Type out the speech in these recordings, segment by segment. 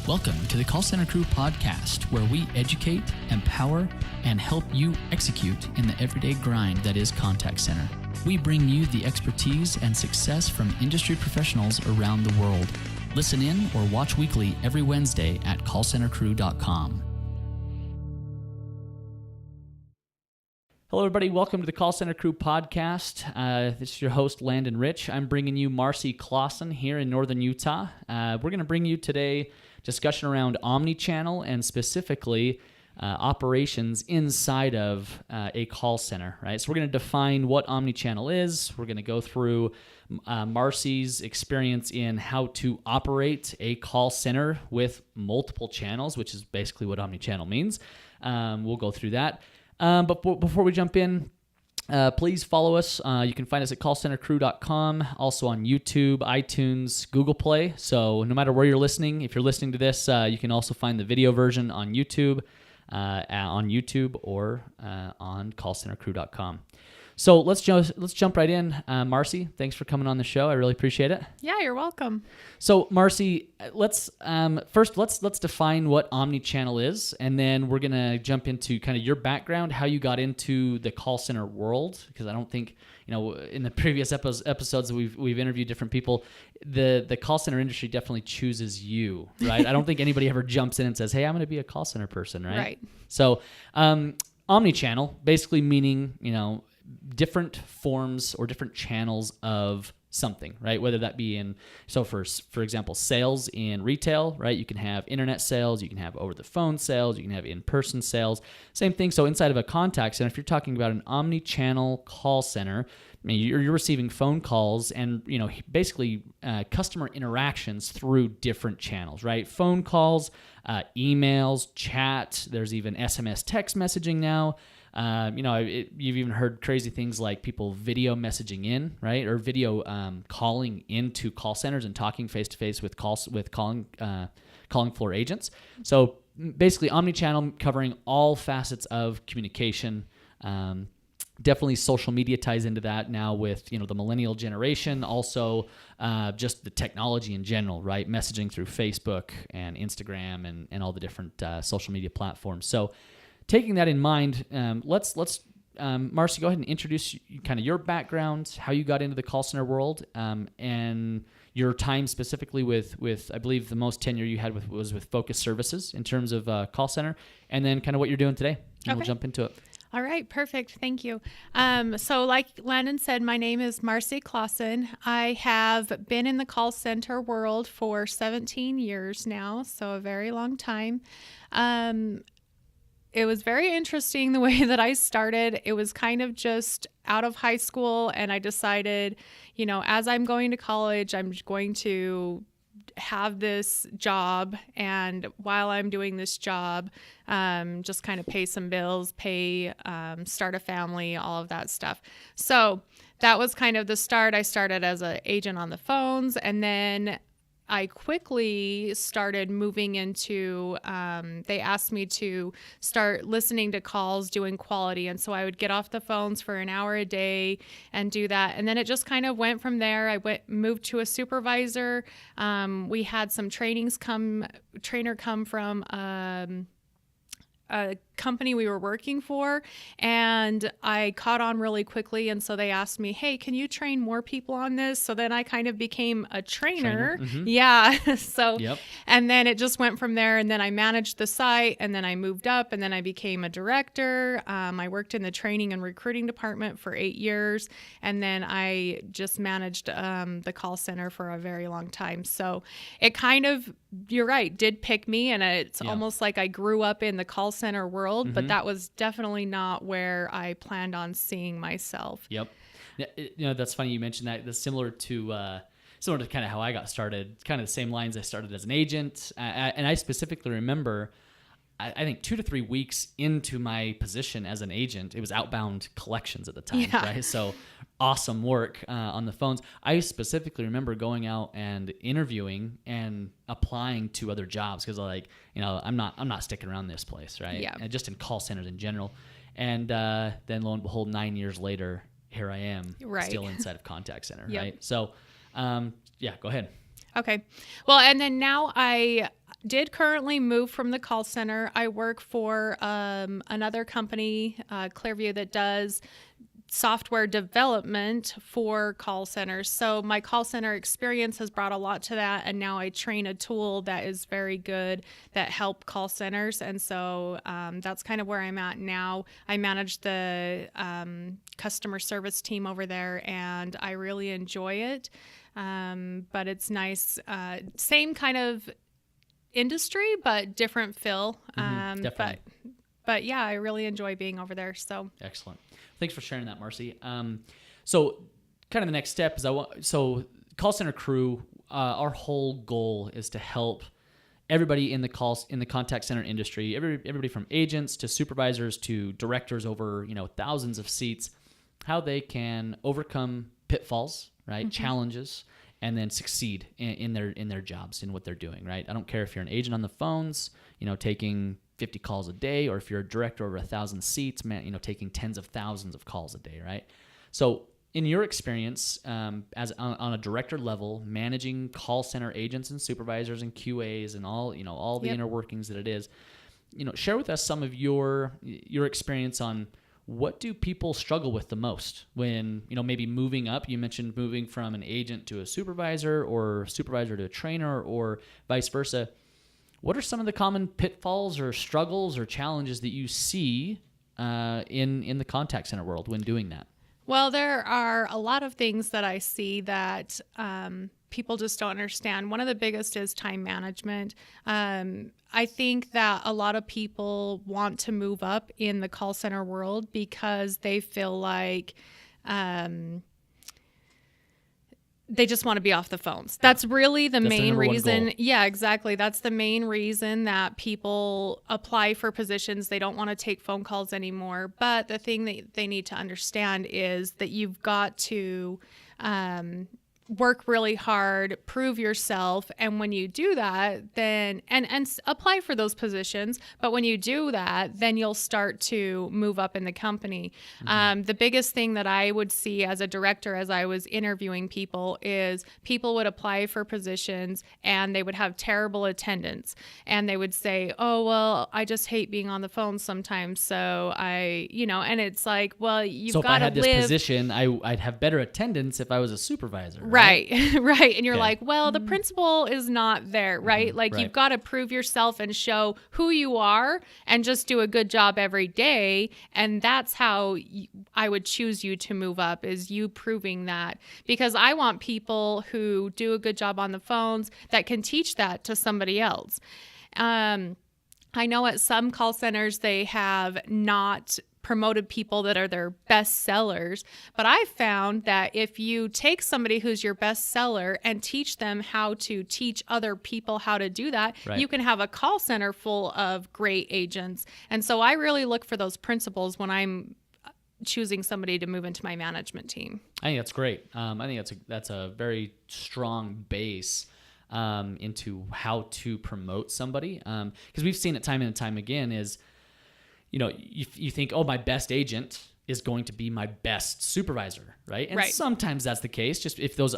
Welcome to the Call Center Crew podcast, where we educate, empower, and help you execute in the everyday grind that is contact center. We bring you the expertise and success from industry professionals around the world. Listen in or watch weekly every Wednesday at callcentercrew.com. Hello, everybody. Welcome to the Call Center Crew podcast. This is your host, Landon Rich. I'm bringing you Marcy Clausen here in northern Utah. We're going to bring you today discussion around Omni-Channel and specifically operations inside of a call center, right? So we're going to define what Omni-Channel is. We're going to go through Marcy's experience in how to operate a call center with multiple channels, which is basically what Omni-Channel means. We'll go through that. But before we jump in, please follow us. You can find us at callcentercrew.com, also on YouTube, iTunes, Google Play. So no matter where you're listening, if you're listening to this, you can also find the video version on YouTube or on callcentercrew.com. So let's jump right in. Marcy, thanks for coming on the show. I really appreciate it. Yeah, you're welcome. So Marcy, let's define what Omni-Channel is, and then we're gonna jump into kind of your background, how you got into the call center world. Because I don't think in the previous episodes we've interviewed different people, the call center industry definitely chooses you, right? I don't think anybody ever jumps in and says, "Hey, I'm going to be a call center person," right? Right. So Omni-Channel basically meaning different forms or different channels of something, right? Whether that be for example, sales in retail, right? You can have internet sales, you can have over the phone sales, you can have in-person sales, same thing. So inside of a contact center, if you're talking about an omni-channel call center, I mean, you're receiving phone calls and, basically customer interactions through different channels, right? Phone calls, emails, chat, there's even SMS text messaging now. You've even heard crazy things like people video messaging in, right, or video calling into call centers and talking face to face with calling floor agents. So basically, Omni-Channel covering all facets of communication. Definitely, social media ties into that now with the millennial generation. Also, just the technology in general, right? Messaging through Facebook and Instagram and all the different social media platforms. So, taking that in mind, let's Marcy, go ahead and introduce kind of your background, how you got into the call center world, and your time specifically with I believe the most tenure you had was with Focus Services in terms of call center, and then kind of what you're doing today. And We'll jump into it. All right, perfect. Thank you. So like Landon said, my name is Marcy Clausen. I have been in the call center world for 17 years now, so a very long time. It was very interesting the way that I started. It was kind of just out of high school, and I decided, as I'm going to college, I'm going to have this job, and while I'm doing this job, just kind of pay some bills, start a family, all of that stuff. So that was kind of the start. I started as an agent on the phones, and then I quickly started moving into, they asked me to start listening to calls, doing quality. And so I would get off the phones for an hour a day and do that. And then it just kind of went from there. I moved to a supervisor. We had some trainer come from a company we were working for, and I caught on really quickly, and so they asked me, "Hey, can you train more people on this?" So then I kind of became a trainer. Mm-hmm. Yeah. So, yep. And then it just went from there, and then I managed the site, and then I moved up, and then I became a director. I worked in the training and recruiting department for 8 years, and then I just managed the call center for a very long time. So it kind of, you're right, did pick me, and it's almost like I grew up in the call center world, mm-hmm. but that was definitely not where I planned on seeing myself. Yep. That's funny you mentioned that. That's similar to kind of how I got started, kind of the same lines. I started as an agent, and I specifically remember, I think 2 to 3 weeks into my position as an agent, it was outbound collections at the time, right? So awesome work on the phones. I specifically remember going out and interviewing and applying to other jobs because I'm not sticking around this place, right? Yeah. And just in call centers in general. And then lo and behold, 9 years later, here I am, still inside of contact center, right? So, go ahead. Okay. Well, and then now did currently move from the call center. I work for another company, Clearview, that does software development for call centers. So my call center experience has brought a lot to that, and now I train a tool that is very good that help call centers. And so that's kind of where I'm at now. I manage the customer service team over there, and I really enjoy it. But it's nice. Same kind of industry, but different feel. Definitely. But yeah, I really enjoy being over there. So Excellent. Thanks for sharing that, Marcy. So kind of the next step is so call center crew, our whole goal is to help everybody in the contact center industry, everybody from agents to supervisors to directors over, thousands of seats, how they can overcome pitfalls, right? Challenges, and then succeed in their jobs, in what they're doing, right? I don't care if you're an agent on the phones, taking 50 calls a day, or if you're a director over 1,000 seats, taking tens of thousands of calls a day, right? So in your experience, as on a director level, managing call center agents and supervisors and QAs and all the inner workings that it is, share with us some of your experience on what do people struggle with the most when, maybe moving up. You mentioned moving from an agent to a supervisor, or supervisor to a trainer, or vice versa. What are some of the common pitfalls or struggles or challenges that you see in the contact center world when doing that? Well, there are a lot of things that I see that people just don't understand. One of the biggest is time management. I think that a lot of people want to move up in the call center world because they feel like they just want to be off the phones. That's really the main reason. Yeah, exactly. That's the main reason that people apply for positions. They don't want to take phone calls anymore. But the thing that they need to understand is that you've got to work really hard, prove yourself. And when you do that, then, and apply for those positions. But when you do that, then you'll start to move up in the company. The biggest thing that I would see as a director, as I was interviewing people, is people would apply for positions and they would have terrible attendance. And they would say, oh, well, I just hate being on the phone sometimes. So and it's like, well, you've got to live. So if I had this position, I'd have better attendance if I was a supervisor. Right. And you're like, well, the principal is not there, right? Like you've got to prove yourself and show who you are and just do a good job every day. And that's how I would choose you to move up, is you proving that. Because I want people who do a good job on the phones that can teach that to somebody else. I know at some call centers they have not promoted people that are their best sellers. But I found that if you take somebody who's your best seller and teach them how to teach other people how to do that, you can have a call center full of great agents. And so I really look for those principles when I'm choosing somebody to move into my management team. I think that's great. I think that's a very strong base into how to promote somebody. Because we've seen it time and time again is, you think, oh, my best agent is going to be my best supervisor, right? And sometimes that's the case, just if those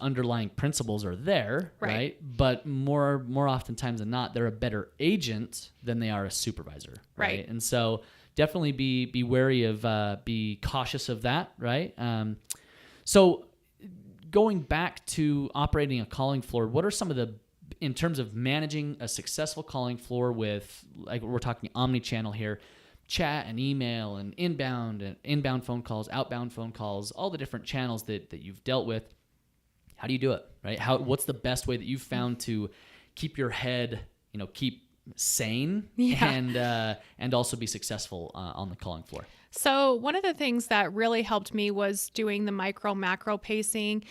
underlying principles are there, right? But more oftentimes than not, they're a better agent than they are a supervisor, right? And so definitely be wary of, be cautious of that, right? So going back to operating a calling floor, what are some of in terms of managing a successful calling floor with, like we're talking omni-channel here, chat and email and inbound phone calls, outbound phone calls, all the different channels that you've dealt with. How do you do it, right? What's the best way that you've found to keep your head, keep sane and also be successful on the calling floor? So one of the things that really helped me was doing the micro-macro pacing,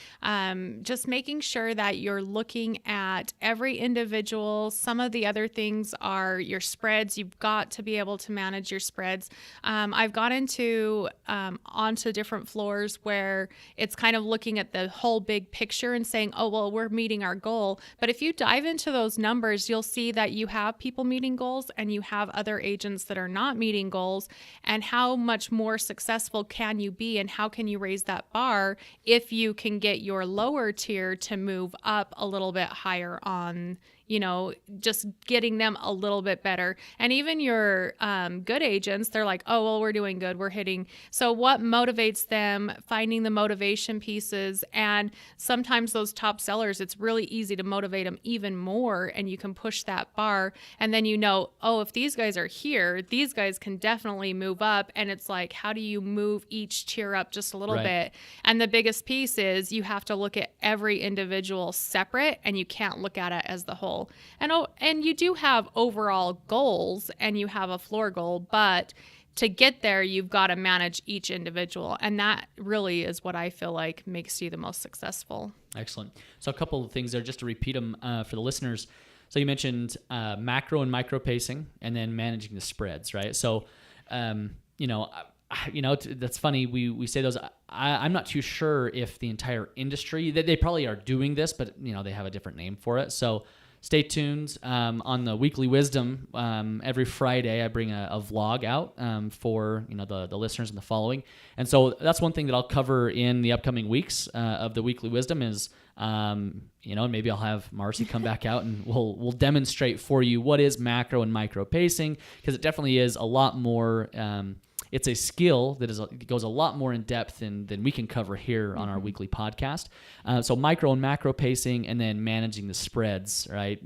just making sure that you're looking at every individual. Some of the other things are your spreads. You've got to be able to manage your spreads. I've gone onto different floors where it's kind of looking at the whole big picture and saying, oh, well, we're meeting our goal. But if you dive into those numbers, you'll see that you have people meeting goals and you have other agents that are not meeting goals, and how much more successful can you be, and how can you raise that bar if you can get your lower tier to move up a little bit higher on just getting them a little bit better. And even your good agents, they're like, oh, well, we're doing good. We're hitting. So what motivates them, finding the motivation pieces. And sometimes those top sellers, it's really easy to motivate them even more. And you can push that bar. And then oh, if these guys are here, these guys can definitely move up. And it's like, how do you move each tier up just a little bit? And the biggest piece is you have to look at every individual separate, and you can't look at it as the whole. And you do have overall goals, and you have a floor goal, but to get there, you've got to manage each individual. And that really is what I feel like makes you the most successful. Excellent. So a couple of things there, just to repeat them for the listeners. So you mentioned macro and micro pacing, and then managing the spreads, right? So, that's funny. We say those. I'm not too sure if the entire industry, they probably are doing this, but they have a different name for it. So stay tuned on the Weekly Wisdom. Every Friday, I bring a vlog out for the listeners and the following. And so that's one thing that I'll cover in the upcoming weeks of the Weekly Wisdom is, maybe I'll have Marcy come back out and we'll demonstrate for you what is macro and micro pacing, because it definitely is a lot more. It's a skill that goes a lot more in depth than we can cover here on our weekly podcast. So micro and macro pacing, and then managing the spreads, right?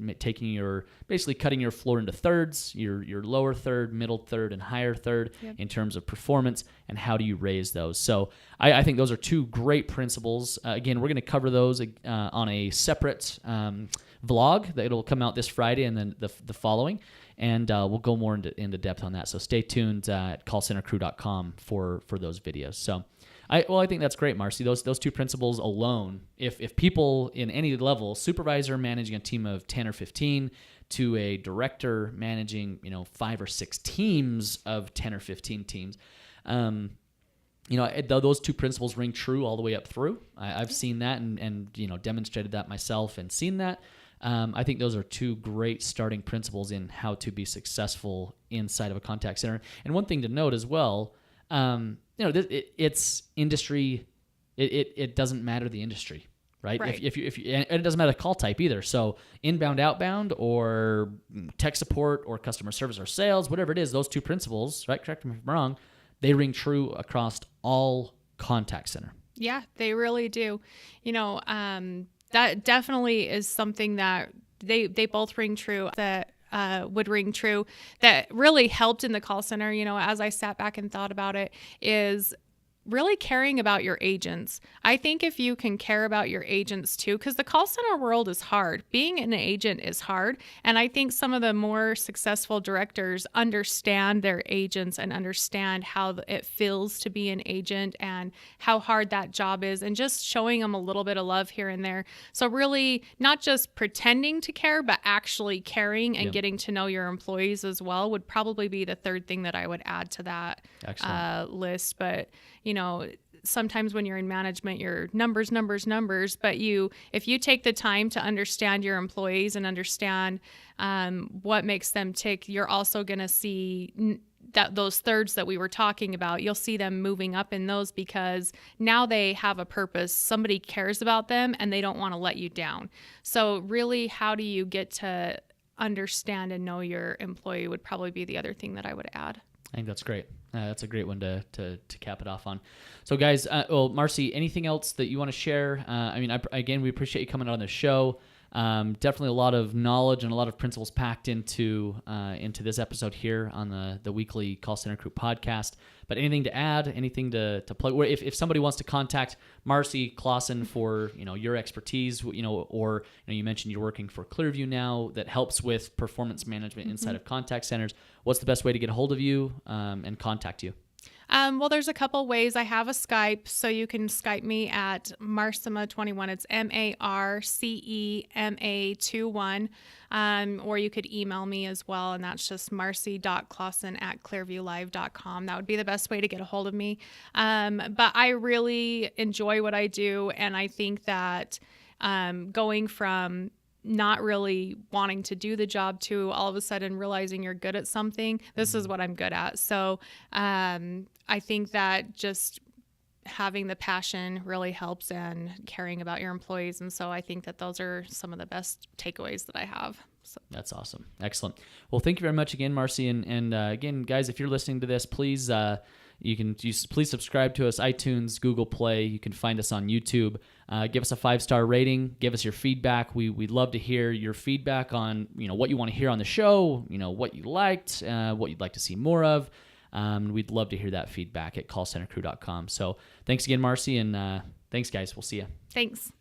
Basically cutting your floor into thirds, your lower third, middle third, and higher third in terms of performance, and how do you raise those. So I think those are two great principles. Again, we're going to cover those on a separate vlog that it'll come out this Friday and then the following. And we'll go more into depth on that. So stay tuned at callcentercrew.com for those videos. So I think that's great, Marcy. Those two principles alone, if people in any level, supervisor managing a team of 10 or 15 to a director managing 5 or 6 teams of 10 or 15 teams, those two principles ring true all the way up through. I've seen that and demonstrated that myself and seen that. I think those are two great starting principles in how to be successful inside of a contact center. And one thing to note as well, it's industry. It doesn't matter the industry, right? If you and it doesn't matter the call type either. So inbound, outbound, or tech support, or customer service, or sales, whatever it is, those two principles, right? Correct me if I'm wrong. They ring true across all contact center. Yeah, they really do. That definitely is something that they both ring true, that would ring true, that really helped in the call center, as I sat back and thought about it, is really caring about your agents. I think if you can care about your agents too, because the call center world is hard. Being an agent is hard. And I think some of the more successful directors understand their agents and understand how it feels to be an agent and how hard that job is, and just showing them a little bit of love here and there. So really not just pretending to care, but actually caring and getting to know your employees as well would probably be the third thing that I would add to that list. But sometimes when you're in management, you're numbers, but if you take the time to understand your employees and understand what makes them tick, you're also going to see that those thirds that we were talking about, you'll see them moving up in those, because now they have a purpose. Somebody cares about them and they don't want to let you down. So really, how do you get to understand and know your employee would probably be the other thing that I would add. I think that's great. That's a great one to cap it off on. So guys, Marcy, anything else that you want to share? Again, we appreciate you coming on the show. Definitely a lot of knowledge and a lot of principles packed into this episode here on the weekly Call Center Crew podcast. But anything to add? Anything to plug? Or if somebody wants to contact Marcy Clausen for your expertise, or you mentioned you're working for Clearview now that helps with performance management inside of contact centers. What's the best way to get a hold of you and contact you? Well, there's a couple ways. I have a Skype, so you can Skype me at Marcema21. It's MARCEMA21. Or you could email me as well, and that's just marcy.clausen@clearviewlive.com. That would be the best way to get a hold of me. But I really enjoy what I do, and I think that going from not really wanting to do the job to all of a sudden realizing you're good at something, this is what I'm good at. So I think that just having the passion really helps, and caring about your employees. And so I think that those are some of the best takeaways that I have. So. That's awesome. Excellent. Well, thank you very much again, Marcy. And again, guys, if you're listening to this, please please subscribe to us, iTunes, Google Play. You can find us on YouTube. Give us a 5-star rating. Give us your feedback. We'd love to hear your feedback on what you want to hear on the show. What you liked, what you'd like to see more of. We'd love to hear that feedback at callcentercrew.com. So thanks again, Marcy, and thanks, guys. We'll see you. Thanks.